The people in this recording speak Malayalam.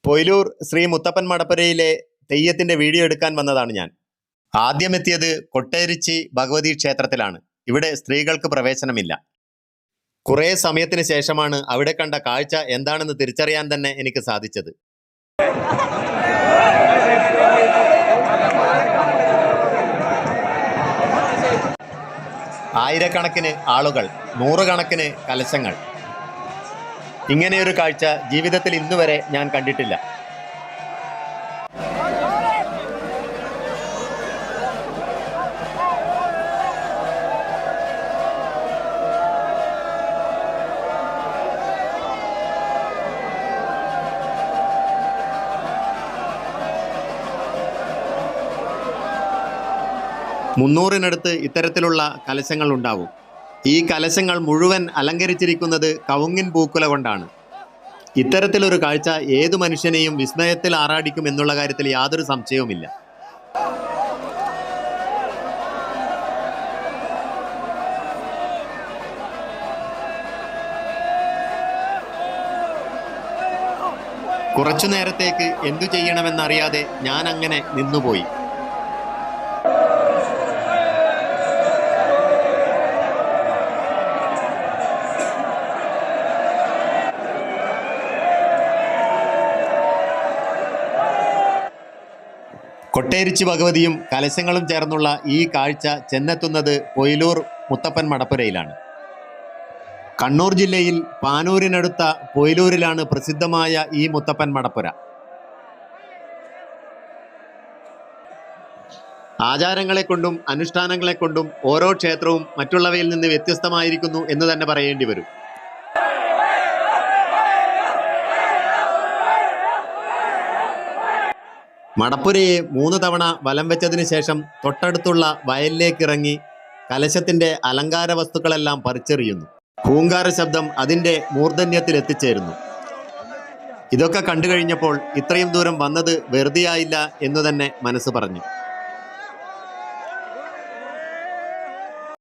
പൊയിലൂർ ശ്രീ മുത്തപ്പൻ മടപ്പുരയിലെ തെയ്യത്തിന്റെ വീഡിയോ എടുക്കാൻ വന്നതാണ് ഞാൻ. ആദ്യം എത്തിയത് കൊട്ടേരിച്ചി ഭഗവതി ക്ഷേത്രത്തിലാണ്. ഇവിടെ സ്ത്രീകൾക്ക് പ്രവേശനമില്ല. കുറേ സമയത്തിന് ശേഷമാണ് അവിടെ കണ്ട കാഴ്ച എന്താണെന്ന് തിരിച്ചറിയാൻ തന്നെ എനിക്ക് സാധിച്ചത്. ആയിരക്കണക്കിന് ആളുകൾ, നൂറുകണക്കിന് കലശങ്ങൾ. ഇങ്ങനെയൊരു കാഴ്ച ജീവിതത്തിൽ ഇന്നുവരെ ഞാൻ കണ്ടിട്ടില്ല. മുന്നൂറിനടുത്ത് ഇത്തരത്തിലുള്ള കലശങ്ങൾ ഉണ്ടാവും. ഈ കലശങ്ങൾ മുഴുവൻ അലങ്കരിച്ചിരിക്കുന്നത് കവുങ്ങിൻ പൂക്കുല കൊണ്ടാണ്. ഇത്തരത്തിലൊരു കാഴ്ച ഏതു മനുഷ്യനെയും വിസ്മയത്തിൽ ആറാടിക്കും എന്നുള്ള കാര്യത്തിൽ യാതൊരു സംശയവുമില്ല. കുറച്ചു നേരത്തേക്ക് എന്തു ചെയ്യണമെന്നറിയാതെ ഞാൻ അങ്ങനെ നിന്നുപോയി. കൊട്ടേരിച്ചി ഭഗവതിയും കലശങ്ങളും ചേർന്നുള്ള ഈ കാഴ്ച ചെന്നെത്തുന്നത് പൊയിലൂർ മുത്തപ്പൻ മടപ്പുരയിലാണ്. കണ്ണൂർ ജില്ലയിൽ പാനൂരിനടുത്ത പൊയിലൂരിലാണ് പ്രസിദ്ധമായ ഈ മുത്തപ്പൻ മടപ്പുര. ആചാരങ്ങളെക്കൊണ്ടും അനുഷ്ഠാനങ്ങളെക്കൊണ്ടും ഓരോ ക്ഷേത്രവും മറ്റുള്ളവയിൽ നിന്ന് വ്യത്യസ്തമായിരിക്കുന്നു എന്ന് തന്നെ പറയേണ്ടി വരും. മടപ്പുരയെ 3 തവണ വലം വെച്ചതിന് ശേഷം തൊട്ടടുത്തുള്ള വയലിലേക്കിറങ്ങി കലശത്തിന്റെ അലങ്കാര വസ്തുക്കളെല്ലാം പറിച്ചെറിയുന്നു. ഹൂങ്കാര ശബ്ദം അതിൻ്റെ മൂർധന്യത്തിൽ എത്തിച്ചേരുന്നു. ഇതൊക്കെ കണ്ടു കഴിഞ്ഞപ്പോൾ ഇത്രയും ദൂരം വന്നത് വെറുതെയായില്ല എന്നു തന്നെ മനസ്സ് പറഞ്ഞു.